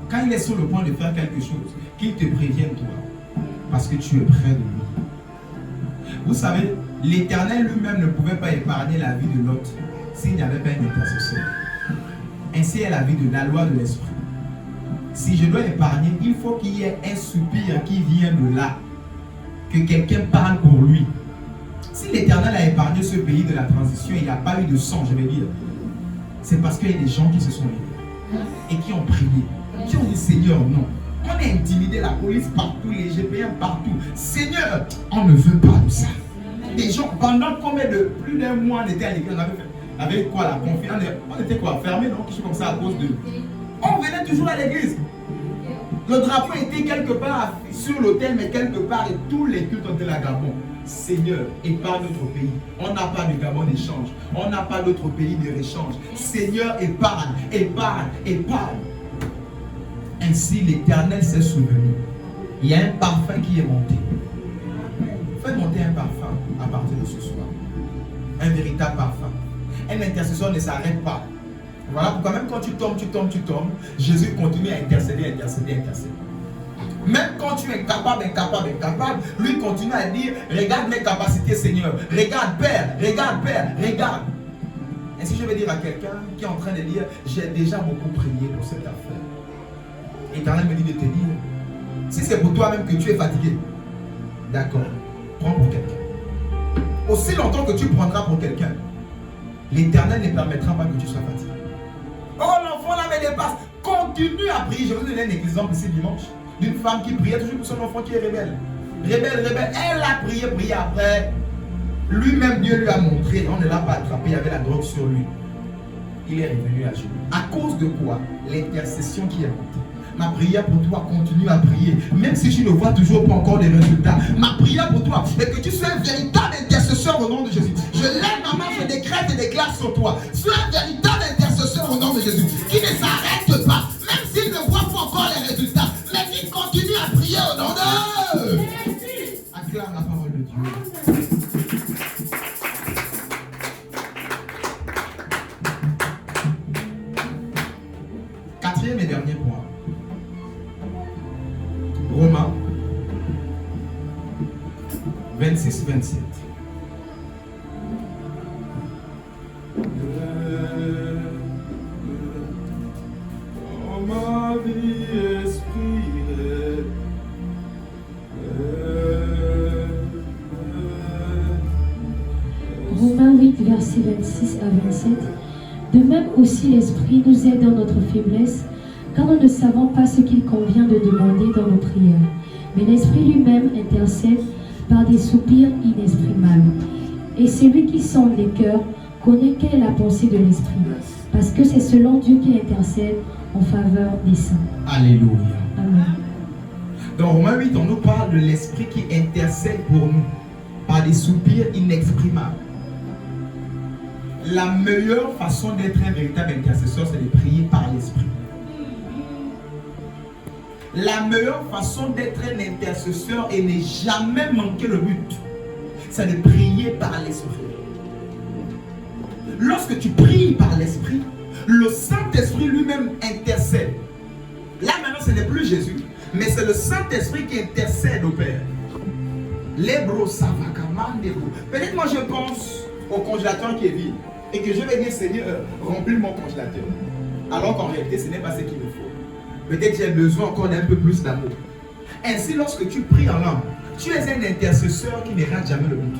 Quand il est sur le point de faire quelque chose, qu'il te prévienne toi, parce que tu es près de lui. Vous savez, l'Éternel lui-même ne pouvait pas épargner la vie de Lot s'il n'y avait pas un intercesseur. Ainsi est la vie de la loi de l'esprit. Si je dois épargner, il faut qu'il y ait un soupir qui vient de là, que quelqu'un parle pour lui. Si l'Éternel a épargné ce pays de la transition, il n'y a pas eu de sang, je vais dire. C'est parce qu'il y a des gens qui se sont levés et qui ont prié, qui ont dit Seigneur, non. On a intimidé la police partout, les GPM partout. Seigneur, on ne veut pas de ça. Des gens, pendant combien de plus d'un mois, on était à l'église, on avait quoi la confiance, on était quoi, fermé, non? Quelque chose comme ça à cause de. On venait toujours à l'église. Le drapeau était quelque part sur l'autel, mais quelque part, et tous les cultes étaient là, Gabon. Seigneur, épargne notre pays. On n'a pas de Gabon d'échange. On n'a pas d'autre pays de réchange. Seigneur, épargne, épargne, épargne. Ainsi, l'Éternel s'est souvenu. Il y a un parfum qui est monté. Faites monter un parfum à partir de ce soir. Un véritable parfum. Un intercesseur ne s'arrête pas. Voilà pourquoi même quand tu tombes, Jésus continue à intercéder, intercéder, intercéder. Même quand tu es incapable, lui continue à dire, regarde mes capacités Seigneur, regarde Père, regarde. Ainsi je vais dire à quelqu'un qui est en train de dire, j'ai déjà beaucoup prié pour cette affaire. L'Éternel me dit de te dire, si c'est pour toi-même que tu es fatigué, d'accord, prends pour quelqu'un. Aussi longtemps que tu prendras pour quelqu'un, l'Éternel ne permettra pas que tu sois fatigué. Oh, l'enfant là me dépasse. Continue à prier. Je vais vous donner un exemple ici dimanche d'une femme qui priait toujours pour son enfant qui est rebelle. Rebelle. Elle a prié après. Lui-même, Dieu lui a montré. On ne l'a pas attrapé. Il y avait la drogue sur lui. il est revenu à genoux. À cause de quoi? L'intercession qui est montée. Ma prière pour toi, continue à prier. Même si tu ne vois toujours pas encore les résultats. Ma prière pour toi, c'est que tu sois un véritable intercesseur au nom de Jésus. Je lève ma main, je décrète et déclare sur toi. Sois un véritable intercesseur au nom de Jésus. Qui ne s'arrête pas, même s'il ne voit pas encore les résultats. Mais qui continue à prier au nom de... Acclame la parole de Dieu. Quatrième et dernier point. Romains 26-27. Oh, ma vie expirée. Romains 8, versets 26 à 27. De même aussi l'Esprit nous aide dans notre faiblesse, car nous ne savons pas ce qu'il convient de demander dans nos prières. Mais l'Esprit lui-même intercède par des soupirs inexprimables. Et celui qui sonde les cœurs connaît quelle est la pensée de l'Esprit, parce que c'est selon Dieu qui intercède en faveur des saints. Alléluia. Amen. Dans Romains 8, on nous parle de l'Esprit qui intercède pour nous par des soupirs inexprimables. La meilleure façon d'être un véritable intercesseur, c'est de prier par l'Esprit. La meilleure façon d'être un intercesseur et ne jamais manquer le but, c'est de prier par l'Esprit. Lorsque tu pries par l'Esprit, le Saint-Esprit lui-même intercède. Là maintenant, ce n'est plus Jésus, mais c'est le Saint-Esprit qui intercède au Père. Peut-être moi je pense au congélateur qui est vide et que je vais dire Seigneur, remplis mon congélateur. Alors qu'en réalité, ce n'est pas ce qu'il me faut. Peut-être j'ai besoin encore d'un peu plus d'amour. Ainsi, lorsque tu pries en langue, tu es un intercesseur qui ne rate jamais le but.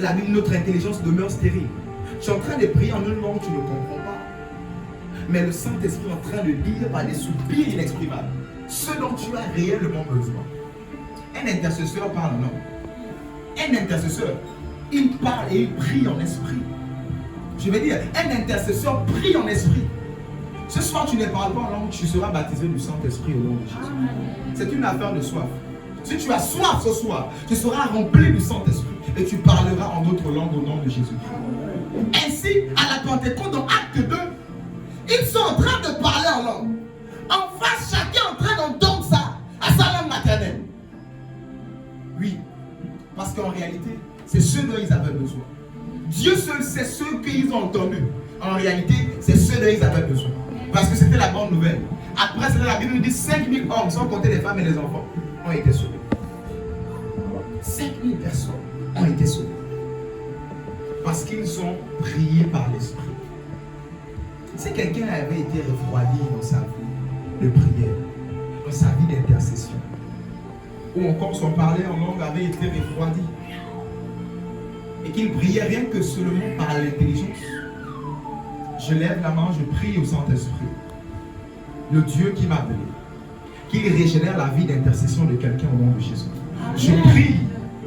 La Bible, notre intelligence demeure stérile. Tu es en train de prier en une langue que tu ne comprends pas. Mais le Saint-Esprit est en train de dire par des soupirs inexprimables ce dont tu as réellement besoin. Un intercesseur parle en langue. Un intercesseur, il parle et il prie en esprit. Je veux dire, un intercesseur prie en esprit. Ce soir, tu ne parles pas en langue, tu seras baptisé du Saint-Esprit au nom de Jésus. C'est une affaire de soif. Si tu as soif ce soir, tu seras rempli du Saint-Esprit et tu parleras en autre langue au nom de Jésus. Ainsi, à la Pentecôte, dans Acte 2, ils sont en train de parler en langue. En face, chacun est en train d'entendre ça à sa langue maternelle. Oui, parce qu'en réalité, c'est ce dont ils avaient besoin. Dieu seul sait ce qu'ils ont entendu. En réalité, c'est ce dont ils avaient besoin. Parce que c'était la bonne nouvelle. Après, c'est la Bible nous dit 5000 hommes, sans compter les femmes et les enfants, ont été sauvés. 5000 personnes ont été sauvées. Parce qu'ils ont prié par l'Esprit. Si quelqu'un avait été refroidi dans sa vie de prière, dans sa vie d'intercession, ou encore son parler en langue avait été refroidi, et qu'il priait rien que seulement par l'intelligence, je lève la main, je prie au Saint-Esprit, le Dieu qui m'a appelé, qu'il régénère la vie d'intercession de quelqu'un au nom de Jésus. Je prie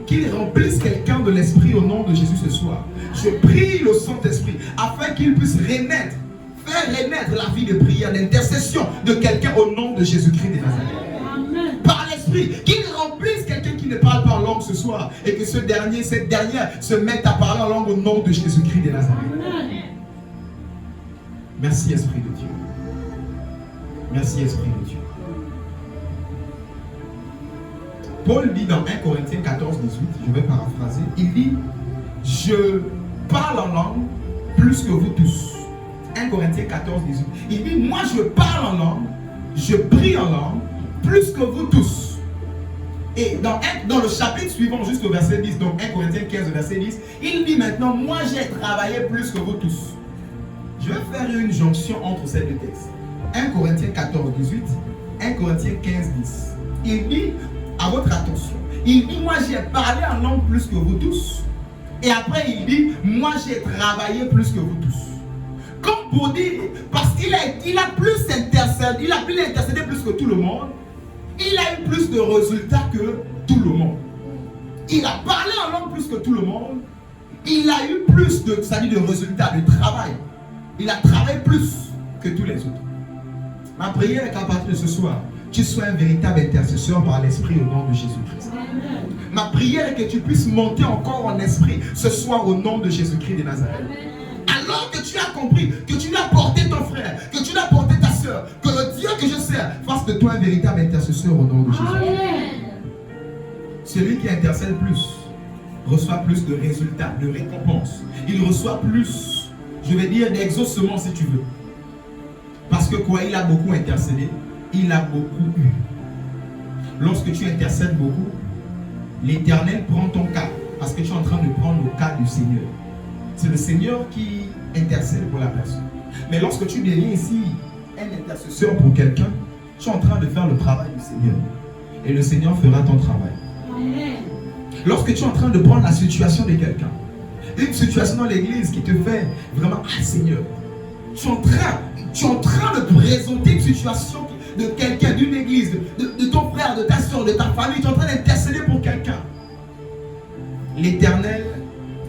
qu'il remplisse quelqu'un de l'Esprit au nom de Jésus ce soir. Je prie le Saint-Esprit afin qu'il puisse renaître, faire renaître la vie de prière, d'intercession de quelqu'un au nom de Jésus-Christ de Nazareth. Par l'Esprit, qu'il remplisse quelqu'un qui ne parle pas en langue ce soir et que cette dernière se mette à parler en langue au nom de Jésus-Christ de Nazareth. Merci Esprit de Dieu. Merci Esprit de Dieu. Paul dit dans 1 Corinthiens 14, 18, je vais paraphraser, il dit, je parle en langue plus que vous tous. 1 Corinthiens 14, 18. Il dit, moi je parle en langue, je prie en langue plus que vous tous. Et dans le chapitre suivant, jusqu'au verset 10, donc 1 Corinthiens 15, verset 10, il dit maintenant, moi j'ai travaillé plus que vous tous. Je vais faire une jonction entre ces deux textes. 1 Corinthiens 14, 18, 1 Corinthiens 15, 10. Il dit, à votre attention, il dit, moi j'ai parlé en langue plus que vous tous. Et après il dit, moi j'ai travaillé plus que vous tous. Comme pour dire, parce qu'il a plus intercédé, il a pu intercéder plus que tout le monde. Il a eu plus de résultats que tout le monde. Il a parlé en langue plus que tout le monde. Il a eu plus de résultats, de travail. Il a travaillé plus que tous les autres. Ma prière est qu'à partir de ce soir, tu sois un véritable intercesseur par l'Esprit au nom de Jésus-Christ. Ma prière est que tu puisses monter encore en esprit ce soir au nom de Jésus-Christ de Nazareth. Alors que tu as compris, que tu l'as porté ton frère, que tu l'as porté ta soeur, que le Dieu que je sers fasse de toi un véritable intercesseur au nom de Jésus. Celui qui intercède plus reçoit plus de résultats, de récompenses. Il reçoit plus, je vais dire, d'exaucement si tu veux. Parce que quoi, il a beaucoup intercédé, il a beaucoup eu. Lorsque tu intercèdes beaucoup, l'Éternel prend ton cas, parce que tu es en train de prendre le cas du Seigneur. C'est le Seigneur qui intercède pour la personne. Mais lorsque tu deviens ici un intercesseur pour quelqu'un, tu es en train de faire le travail du Seigneur. Et le Seigneur fera ton travail. Amen. Lorsque tu es en train de prendre la situation de quelqu'un, une situation dans l'église qui te fait vraiment, ah Seigneur, tu es en train de présenter une situation de quelqu'un, d'une église, de ton frère, de ta soeur, de ta famille, tu es en train d'intercéder pour quelqu'un. L'Éternel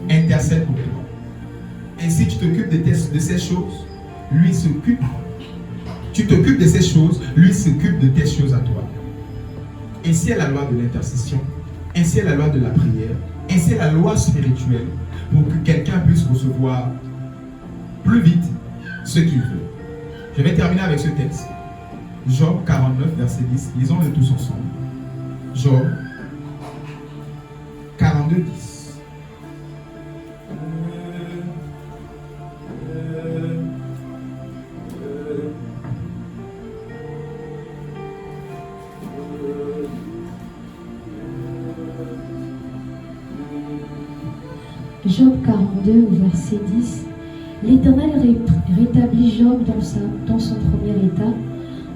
intercède pour toi. Et si tu t'occupes de ces choses, lui s'occupe. Tu t'occupes de ces choses, lui s'occupe de tes choses à toi. Ainsi est la loi de l'intercession, ainsi est la loi de la prière, ainsi est la loi spirituelle pour que quelqu'un puisse recevoir plus vite ce qu'il veut. Je vais terminer avec ce texte. Job 49, verset 10. Lisons-le tous ensemble. Job 42, 10. Job 42, verset 10. L'Éternel rétablit Job dans son premier état,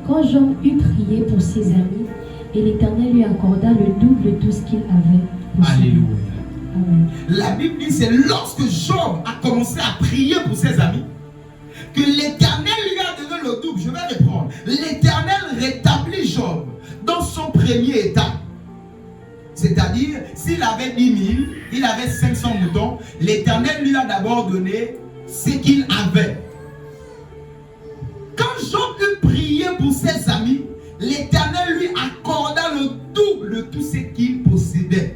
quand Job eut prié pour ses amis, et l'Éternel lui accorda le double de tout ce qu'il avait. Alléluia. Amen. La Bible dit, c'est lorsque Job a commencé à prier pour ses amis, que l'Éternel lui a donné le double. Je vais reprendre. L'Éternel rétablit Job dans son premier état. C'est-à-dire, s'il avait 10 000, il avait 500 moutons, l'Éternel lui a d'abord donné ce qu'il avait. Quand Job eut prié pour ses amis, l'Éternel lui accorda le double de tout ce qu'il possédait.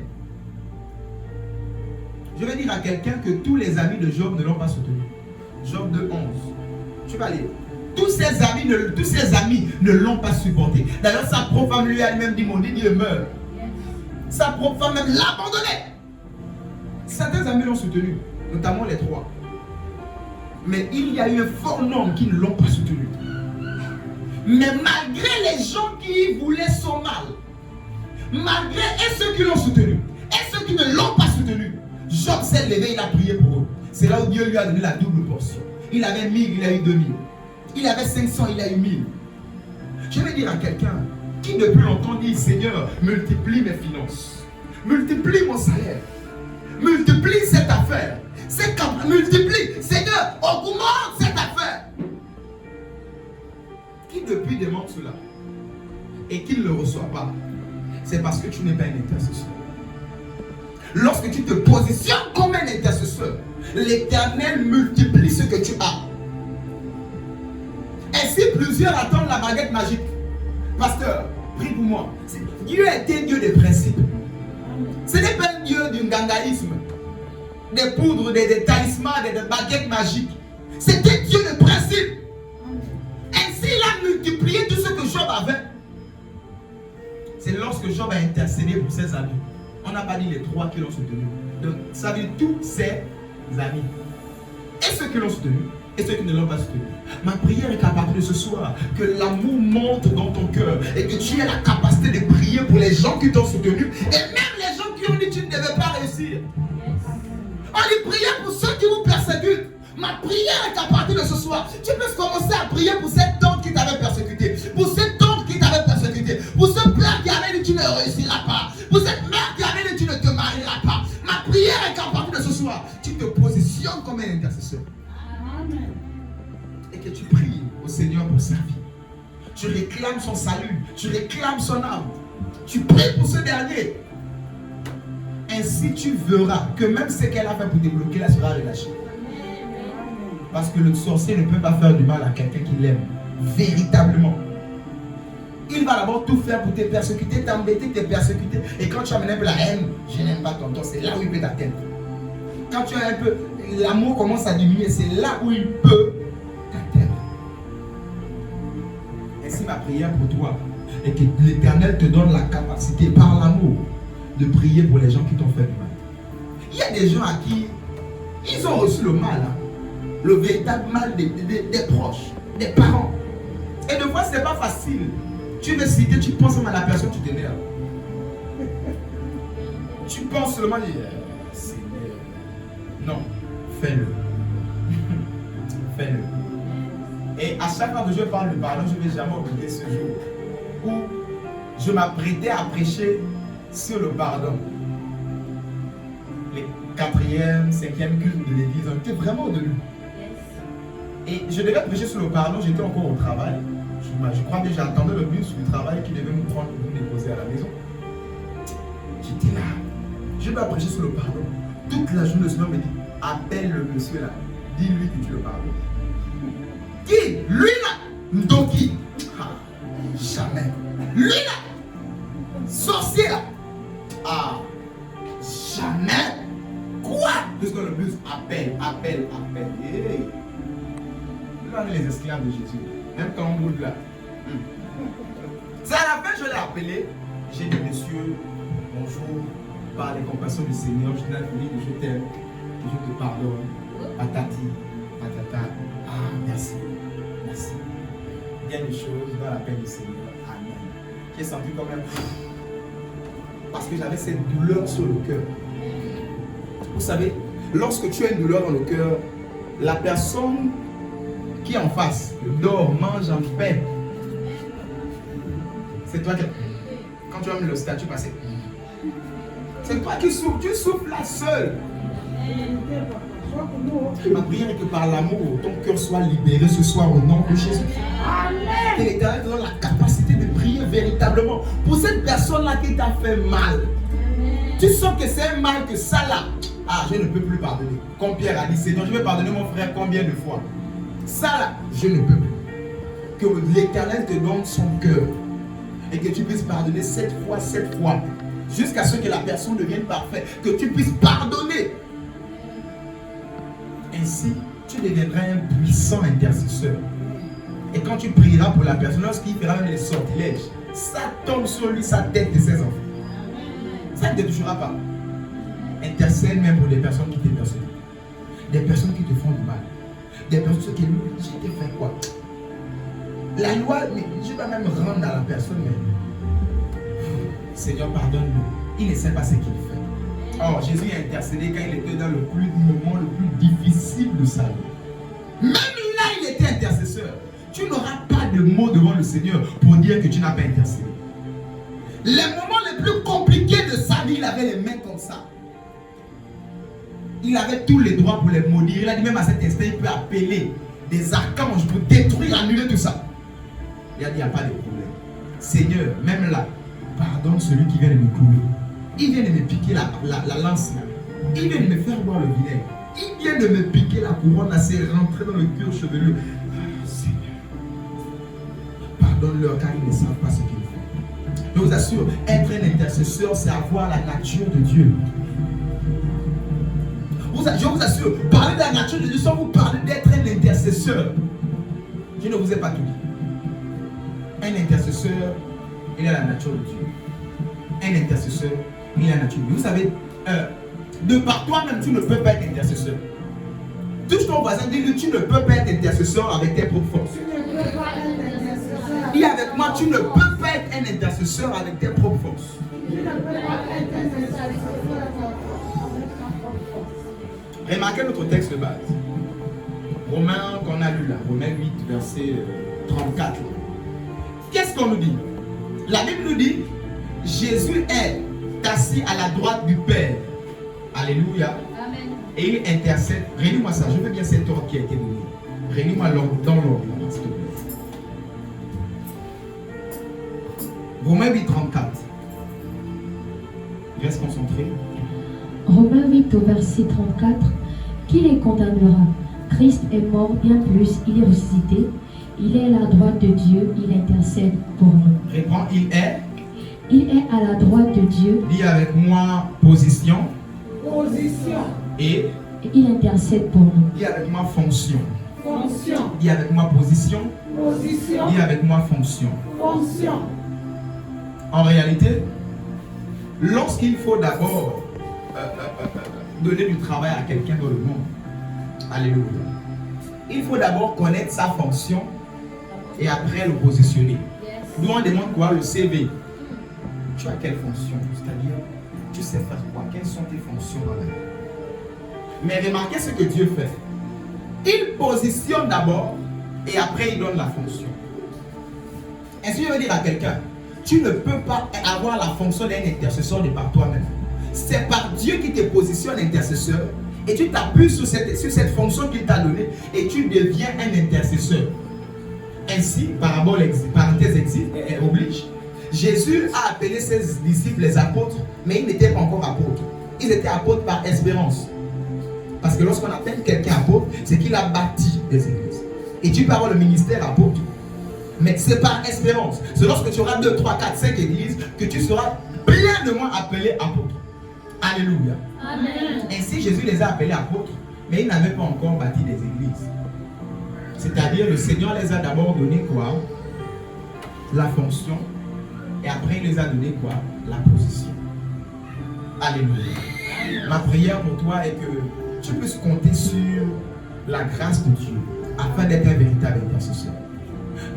Je vais dire à quelqu'un que tous les amis de Job ne l'ont pas soutenu. Job 2, 11. Tu vas lire. Tous ses amis ne l'ont pas supporté. D'ailleurs, sa propre femme lui a même dit, mon Dieu meurt. Sa propre femme même l'a abandonné. Certains amis l'ont soutenu, notamment les 3. Mais il y a eu un fort nombre qui ne l'ont pas soutenu. Mais malgré les gens qui voulaient son mal, malgré et ceux qui l'ont soutenu, et ceux qui ne l'ont pas soutenu, Job s'est levé, il a prié pour eux. C'est là où Dieu lui a donné la double portion. Il avait 1000, il a eu 2000. Il avait 500, il a eu 1000. Je vais dire à quelqu'un qui depuis longtemps dit, Seigneur, multiplie mes finances, multiplie mon salaire, multiplie cette affaire, multiplie, Seigneur, augmente cette affaire. Qui depuis demande cela et qu'il ne le reçoit pas, c'est parce que tu n'es pas un intercesseur. Lorsque tu te positionnes comme un intercesseur, l'Éternel multiplie ce que tu as. Et si plusieurs attendent la baguette magique, pasteur, prie pour moi. Dieu est un Dieu de principe. Ce n'est pas un Dieu du gangaïsme, des poudres, des talismans, des baguettes magiques. C'est un Dieu de principe. Ainsi, il a multiplié tout ce que Job avait. C'est lorsque Job a intercédé pour ses amis. On n'a pas dit les 3 qui l'ont soutenu. Donc, ça veut dire tous ses amis. Et ceux qui l'ont soutenu, et ceux qui ne l'ont pas soutenu. Ma prière est qu'à partir de ce soir, que l'amour monte dans ton cœur et que tu aies la capacité de prier pour les gens qui t'ont soutenu et même les gens qui ont dit que tu ne devais pas réussir. On dit prier pour ceux qui vous persécutent. Ma prière est qu'à partir de ce soir, tu peux commencer à prier pour cette tante qui t'avait persécuté, pour cette tante qui t'avait persécuté, pour ce père qui avait dit que tu ne réussiras pas, pour cette mère qui avait dit que tu ne te marieras pas. Ma prière est qu'à partir de ce soir, tu te positionnes comme un intercesseur. Amen. Et que tu pries au Seigneur pour sa vie. Tu réclames son salut, tu réclames son âme. Tu pries pour ce dernier. Ainsi tu verras que même ce qu'elle a fait pour débloquer, là sera relâché. Parce que le sorcier ne peut pas faire du mal à quelqu'un qu'il aime. Véritablement. Il va d'abord tout faire pour te persécuter, t'embêter, te persécuter. Et quand tu as un peu la haine, je n'aime pas tonton, c'est là où il peut t'atteindre. Quand tu as un peu, l'amour commence à diminuer, c'est là où il peut t'atteindre. Ainsi ma prière pour toi est que l'Éternel te donne la capacité par l'amour de prier pour les gens qui t'ont fait du mal. Il y a des gens à qui ils ont reçu le mal, hein. Le véritable mal des proches, des parents. Et de fois, ce n'est pas facile. Tu veux citer, tu penses à la personne, tu t'énerves. Tu penses seulement, Seigneur. Non, fais-le. Fais-le. Et à chaque fois que je parle de pardon, je ne vais jamais oublier ce jour où je m'apprêtais à prêcher sur le pardon. Les 4e, 5e cultes de l'église, on était vraiment au début. Et je devais prêcher sur le pardon, j'étais encore au travail. Je crois que j'attendais le bus du travail qui devait me prendre pour me déposer à la maison. J'étais là. Je dois prêcher sur le pardon. Toute la journée, le Seigneur me dit, appelle le monsieur là. Dis-lui que tu le pardonnes. Qui? Lui là? Ndoki. Ah, jamais. Lui là? Sorcier là? Ah, jamais. Quoi? Jusqu'à le bus appelle. Hey. Là, on est les esclaves de Jésus. Même quand on roule là. C'est à la fin, je l'ai appelé. J'ai dit, monsieur, bonjour, par les compassions du Seigneur, je t'ai dit que je t'aime, que je te pardonne. Patati, patata. Ah, merci. Bien des choses dans la paix du Seigneur. Amen. J'ai senti quand même. Parce que j'avais cette douleur sur le cœur. Vous savez, lorsque tu as une douleur dans le cœur, la personne qui est en face dort, mange en paix. C'est toi qui... Quand tu as mis le statut passé, c'est toi qui souffres, tu souffres là seul. Ma prière est que par l'amour, ton cœur soit libéré ce soir au nom de Jésus. Amen. Et l'Éternel te donne la capacité de prier véritablement pour cette personne-là qui t'a fait mal. Tu sens que c'est un mal que ça là. Ah, je ne peux plus pardonner. Comme Pierre a dit, Seigneur, je vais pardonner mon frère combien de fois? Ça là, je ne peux plus. Que l'Éternel te donne son cœur et que tu puisses pardonner 7 fois, jusqu'à ce que la personne devienne parfaite, que tu puisses pardonner. Ainsi, tu deviendras un puissant intercesseur. Et quand tu prieras pour la personne, lorsqu'il fera même les sortilèges, ça tombe sur lui, sa tête et ses enfants. Ça ne te touchera pas. Intercède même pour des personnes qui te persécutent, des personnes qui te font du mal, des personnes qui disent, je t'ai fait quoi? La loi, je vais même rendre à la personne, mais Seigneur, pardonne-le. Il ne sait pas ce qu'il fait. Or, Jésus a intercédé quand il était dans le moment le plus difficile de sa vie. Même là, il était intercesseur. Tu n'auras pas de mots devant le Seigneur pour dire que tu n'as pas intercédé. Les moments les plus compliqués de sa vie, il avait les mains comme ça. Il avait tous les droits pour les maudire. Il a dit même à cet instant, il peut appeler des archanges pour détruire, annuler tout ça. Il a dit, il n'y a pas de problème. Seigneur, même là, pardonne celui qui vient de me clouer. Il vient de me piquer la lance là. Il vient de me faire boire le vinaigre. Il vient de me piquer la couronne là, c'est rentré dans le cuir chevelu. Ah, Seigneur, pardonne-leur car ils ne savent pas ce qu'ils font. Je vous assure, être un intercesseur, c'est avoir la nature de Dieu. Je vous assure, parler de la nature de Dieu sans vous parler d'être un intercesseur. Je ne vous ai pas tout dit. Un intercesseur, il a la nature de Dieu. Un intercesseur, il a la nature de Dieu. Vous savez, de par toi-même, tu ne peux pas être intercesseur. Touche ton voisin, dis-lui, tu ne peux pas être intercesseur avec tes propres forces. Dis avec moi, tu ne peux pas être un intercesseur avec tes propres forces. Remarquez notre texte de base. Romains qu'on a lu là, Romains 8, verset 34. Qu'est-ce qu'on nous dit? La Bible nous dit, Jésus est assis à la droite du Père. Alléluia. Amen. Et il intercède. Réunis-moi ça, je veux bien cet ordre qui a été donné. Réunis-moi dans l'ordre, s'il te plaît. Romains 8, 34. Reste concentré. Romains 8 au verset 34. Qui les condamnera? Christ est mort, bien plus, il est ressuscité. Il est à la droite de Dieu, il intercède pour nous. Réponds, il est. Il est à la droite de Dieu Dis avec moi position Position. et et il intercède pour nous. dis avec moi fonction. Fonction. Dis avec moi position. Position. Dis avec moi fonction. Fonction. En réalité, lorsqu'il faut d'abord donner du travail à quelqu'un dans le monde, alléluia, il faut d'abord connaître sa fonction et après le positionner. Nous on demande quoi? Le CV. Tu as quelle fonction? C'est-à-dire, tu sais faire quoi? Quelles sont tes fonctions dans la vie? Mais remarquez ce que Dieu fait. Il positionne d'abord et après il donne la fonction. Ainsi, je veux dire à quelqu'un, tu ne peux pas avoir la fonction d'un intercesseur de par toi-même. C'est par Dieu qui te positionne intercesseur et tu t'appuies sur cette fonction qu'il t'a donnée et tu deviens un intercesseur. Ainsi, parenthèse oblige, Jésus a appelé ses disciples les apôtres, mais ils n'étaient pas encore apôtres. Ils étaient apôtres par espérance. Parce que lorsqu'on appelle quelqu'un apôtre, c'est qu'il a bâti des églises. Et tu peux avoir le ministère apôtre. Mais c'est par espérance. C'est lorsque tu auras 2, 3, 4, 5 églises que tu seras pleinement appelé apôtre. Alléluia. Amen. Ainsi, Jésus les a appelés apôtres, mais ils n'avaient pas encore bâti des églises. C'est-à-dire, le Seigneur les a d'abord donné quoi? La fonction. Et après, il les a donné quoi? La position. Alléluia. Ma prière pour toi est que tu puisses compter sur la grâce de Dieu afin d'être un véritable intercesseur.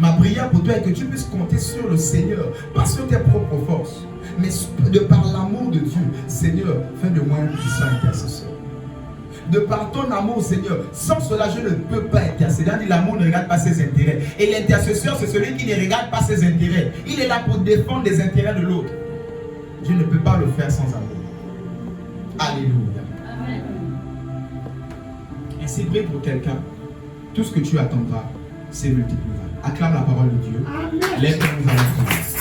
Ma prière pour toi est que tu puisses compter sur le Seigneur, pas sur tes propres forces, mais de par l'amour de Dieu. Seigneur, fais de moi un puissant intercesseur. De par ton amour, Seigneur, sans cela, je ne peux pas intercéder. L'amour ne regarde pas ses intérêts. Et l'intercesseur, c'est celui qui ne regarde pas ses intérêts. Il est là pour défendre les intérêts de l'autre. Je ne peux pas le faire sans amour. Alléluia. Amen. Ainsi, prie pour quelqu'un. Tout ce que tu attendras, c'est multipliera. Acclame la parole de Dieu. Amen. Lève-toi, nous allons prier.